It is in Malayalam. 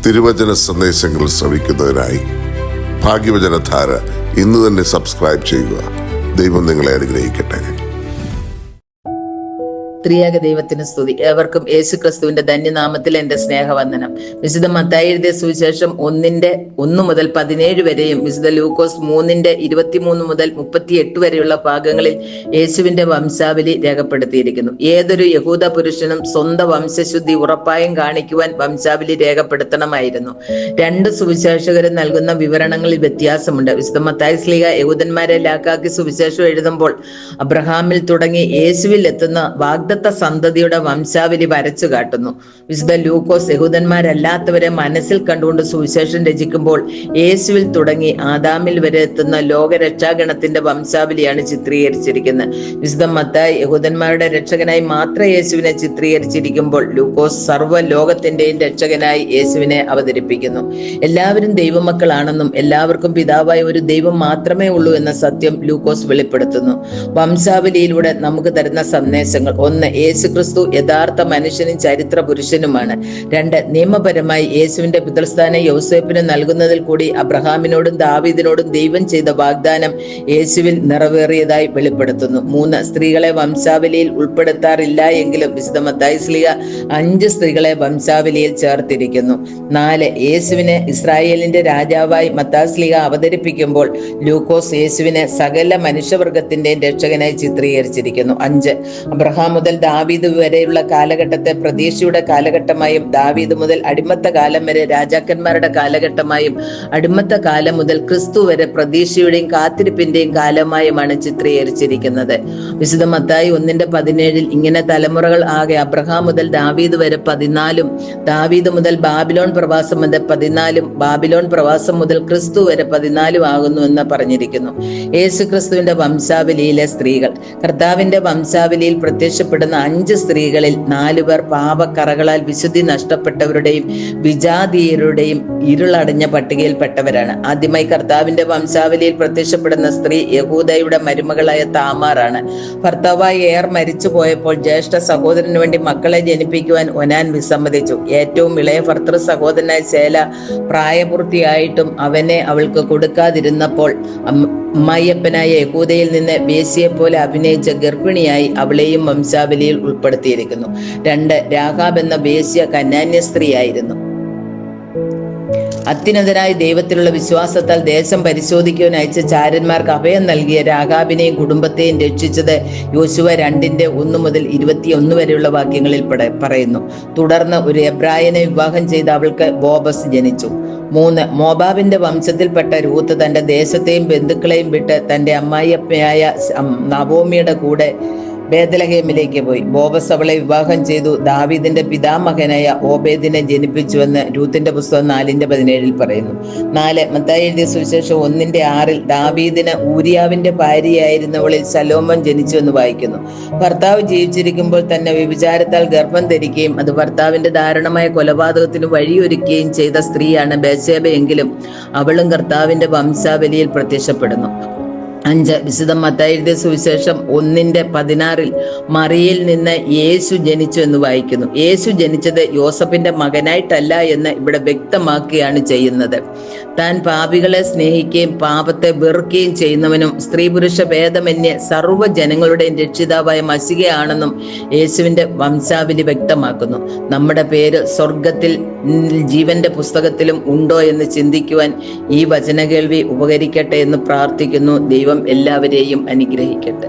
തിരുവചന സന്ദേശങ്ങൾ ശ്രവിക്കുന്നതിനായി ഭാഗ്യവചനധാര ഇന്ന് തന്നെ സബ്സ്ക്രൈബ് ചെയ്യുക. ദൈവം നിങ്ങളെ അനുഗ്രഹിക്കട്ടെ. ത്രിയേക ദൈവത്തിന് സ്തുതി. ഏവർക്കും യേശു ക്രിസ്തുവിന്റെ ധന്യനാമത്തിൽ എന്റെ സ്നേഹവന്ദനം. വിശുദ്ധ മത്തായി എഴുതിയ സുവിശേഷം 1 മുതൽ 17 വരെയും വിശുദ്ധ ലൂക്കോസ് 3:23 മുതൽ 38 വരെയുള്ള ഭാഗങ്ങളിൽ യേശുവിന്റെ വംശാവലി രേഖപ്പെടുത്തിയിരിക്കുന്നു. ഏതൊരു യഹൂദ പുരുഷനും സ്വന്തം വംശശുദ്ധി ഉറപ്പായും കാണിക്കുവാൻ വംശാവലി രേഖപ്പെടുത്തണമായിരുന്നു. രണ്ട് സുവിശേഷകരും നൽകുന്ന വിവരണങ്ങളിൽ വ്യത്യാസമുണ്ട്. വിശുദ്ധ മത്തായി ശ്ലീഹ യഹൂദന്മാരെ ലാക്കാക്കി സുവിശേഷം എഴുതുമ്പോൾ അബ്രഹാമിൽ തുടങ്ങി യേശുവിൽ എത്തുന്ന വാഗ്ദത്ത സന്തതിയുടെ വംശാവലി വരച്ചു കാട്ടുന്നു. വിശുദ്ധ ലൂക്കോസ് യഹൂദന്മാരല്ലാത്തവരെ മനസ്സിൽ കണ്ടുകൊണ്ട് സുവിശേഷം രചിക്കുമ്പോൾ യേശുവിൽ തുടങ്ങി ആദാമിൽ വരെ എത്തുന്ന ലോകരക്ഷാഗണത്തിന്റെ വംശാവലിയാണ് ചിത്രീകരിച്ചിരിക്കുന്നത്. വിശുദ്ധ മത്തായി യഹൂദന്മാരുടെ രക്ഷകനായി മാത്രം യേശുവിനെ ചിത്രീകരിച്ചിരിക്കുമ്പോൾ ലൂക്കോസ് സർവ്വ ലോകത്തിന്റെയും രക്ഷകനായി യേശുവിനെ അവതരിപ്പിക്കുന്നു. എല്ലാവരും ദൈവമക്കളാണെന്നും എല്ലാവർക്കും പിതാവായ ഒരു ദൈവം മാത്രമേ ഉള്ളൂ എന്ന സത്യം ലൂക്കോസ് വെളിപ്പെടുത്തുന്നു. വംശാവലിയിലൂടെ നമുക്ക് തരുന്ന സന്ദേശങ്ങൾ: 1. യേശു ക്രിസ്തു യഥാർത്ഥ മനുഷ്യനും ചരിത്ര പുരുഷനുമാണ്. 2. നിയമപരമായി യേശുവിന്റെ പിതൃസ്ഥാനം യൗസേപ്പിന് നൽകുന്നതിൽ കൂടി അബ്രഹാമിനോടും ദാവീദിനോടും ദൈവം ചെയ്ത വാഗ്ദാനം യേശുവിൽ നിറവേറിയതായി വെളിപ്പെടുത്തുന്നു. 3. സ്ത്രീകളെ വംശാവലിയിൽ ഉൾപ്പെടുത്താറില്ല എങ്കിലും വിശുദ്ധ മത്തായി ശ്ലീഹ 5 സ്ത്രീകളെ വംശാവലിയിൽ ചേർത്തിരിക്കുന്നു. 4. യേശുവിനെ ഇസ്രായേലിന്റെ രാജാവായി മത്തായി ശ്ലീഹ അവതരിപ്പിക്കുമ്പോൾ ലൂക്കോസ് യേശുവിനെ സകല മനുഷ്യവർഗത്തിന്റെയും രക്ഷകനായി ചിത്രീകരിച്ചിരിക്കുന്നു. 5. അബ്രഹാം മുതൽ ദാവീദ് വരെയുള്ള കാലഘട്ടത്തെ പ്രതീക്ഷയുടെ കാലഘട്ടമായും ദാവീദ് മുതൽ അടിമത്ത കാലം വരെ രാജാക്കന്മാരുടെ കാലഘട്ടമായും അടിമത്ത കാലം മുതൽ ക്രിസ്തു വരെ പ്രതീക്ഷയുടെയും കാത്തിരിപ്പിന്റെയും കാലമായുമാണ് ചിത്രീകരിച്ചിരിക്കുന്നത്. വിശുദ്ധ മത്തായി 1:17 ഇങ്ങനെ തലമുറകൾ ആകെ അബ്രഹാം മുതൽ ദാവീദ് വരെ 14, ദാവീദ് മുതൽ ബാബിലോൺ പ്രവാസം മുതൽ 14, ബാബിലോൺ പ്രവാസം മുതൽ ക്രിസ്തു വരെ 14 ആകുന്നു എന്ന് പറഞ്ഞിരിക്കുന്നു. യേശു ക്രിസ്തുവിന്റെ വംശാവലിയിലെ സ്ത്രീകൾ. കർത്താവിന്റെ വംശാവലിയിൽ പ്രത്യക്ഷപ്പെടുന്ന 5 സ്ത്രീകളിൽ 4 പേർ പാപക്കറകളാൽ വിശുദ്ധി നഷ്ടപ്പെട്ടവരുടെയും വിജാതീയരുടെയും ഇരുളടഞ്ഞ പട്ടികയിൽപ്പെട്ടവരാണ്. ആദ്യമായി കർത്താവിന്റെ വംശാവലിയിൽ പ്രത്യക്ഷപ്പെടുന്ന സ്ത്രീ യഹൂദയുടെ മരുമകളായ താമാറാണ്. ഭർത്താവായ ഏർ മരിച്ചു പോയപ്പോൾ ജ്യേഷ്ഠ സഹോദരന് വേണ്ടി മക്കളെ ജനിപ്പിക്കുവാൻ ഒനാൻ വിസമ്മതിച്ചു. ഏറ്റവും ഇളയ ഭർത്തൃ സഹോദരനായ ശേല പ്രായപൂർത്തിയായിട്ടും അവനെ അവൾക്ക് കൊടുക്കാതിരുന്നപ്പോൾ അമ്മായിയപ്പനായ യഹൂദയിൽ നിന്ന് വേശ്യയെ പോലെ അഭിനയിച്ച ഗർഭിണിയായി അവളെയും വംശാവലിയിൽ ഉൾപ്പെടുത്തിയിരിക്കുന്നു. 2. രാഹാബ് എന്ന വേശ്യ കനാന്യ സ്ത്രീയായിരുന്നു. അത്യുന്നതനായ ദൈവത്തിലുള്ള വിശ്വാസത്താൽ ദേശം പരിശോധിക്കുവാൻ അയച്ച ചാരന്മാർക്ക് അഭയം നൽകിയ രാഹാബിനെയും കുടുംബത്തെയും രക്ഷിച്ചത് യോശുവ 2:1 മുതൽ 21 വരെയുള്ള വാക്യങ്ങളിൽ പറയുന്നു. തുടർന്ന് ഒരു എബ്രായനെ വിവാഹം ചെയ്ത് അവൾക്ക് ബോബസ് ജനിച്ചു. 3. മോബാബിന്റെ വംശത്തിൽപ്പെട്ട രൂത്ത് തന്റെ ദേശത്തെയും ബന്ധുക്കളെയും വിട്ട് തന്റെ അമ്മായിയപ്പയായ നവോമിയുടെ കൂടെ ബേത്ലഹേമിലേക്ക് പോയി. ബോബസ് അവളെ വിവാഹം ചെയ്തു. ദാവീദിന്റെ പിതാമഹനായ ഓബേദിനെ ജനിപ്പിച്ചുവെന്ന് രൂത്തിന്റെ പുസ്തകം 4:17 പറയുന്നു. 4. മത്തായി എഴുതിയ സുവിശേഷം 1:6 ദാവീദിന് ഊരിയാവിന്റെ ഭാര്യയായിരുന്നവളിൽ ശലോമോൻ ജനിച്ചുവെന്ന് വായിക്കുന്നു. ഭർത്താവ് ജീവിച്ചിരിക്കുമ്പോൾ തന്നെ വ്യഭിചാരത്താൽ ഗർഭം ധരിക്കുകയും അത് ഭർത്താവിന്റെ ദാരുണമായ കൊലപാതകത്തിന് വഴിയൊരുക്കുകയും ചെയ്ത സ്ത്രീയാണ് ബത്ശേബ എങ്കിലും അവളും കർത്താവിന്റെ വംശാവലിയിൽ പ്രത്യക്ഷപ്പെടുന്നു. 5. വിശുദ്ധ മത്തായി എഴുതിയ സുവിശേഷം 1:16 മറിയയിൽ നിന്ന് യേശു ജനിച്ചു എന്ന് വായിക്കുന്നു. യേശു ജനിച്ചത് യോസഫിന്റെ മകനായിട്ടല്ല എന്ന് ഇവിടെ വ്യക്തമാക്കുകയാണ് ചെയ്യുന്നത്. താൻ പാപികളെ സ്നേഹിക്കുകയും പാപത്തെ വെറുക്കുകയും ചെയ്യുന്നവനും സ്ത്രീ പുരുഷ ഭേദമന്യേ സർവ്വ ജനങ്ങളുടെയും രക്ഷിതാവായ മശിഹയാണെന്നും യേശുവിന്റെ വംശാവലി വ്യക്തമാക്കുന്നു. നമ്മുടെ പേര് സ്വർഗത്തിൽ ജീവന്റെ പുസ്തകത്തിലും ഉണ്ടോ എന്ന് ചിന്തിക്കുവാൻ ഈ വചനകേൾവി ഉപകരിക്കട്ടെ എന്ന് പ്രാർത്ഥിക്കുന്നു. ദൈവം എല്ലാവരെയും അനുഗ്രഹിക്കട്ടെ.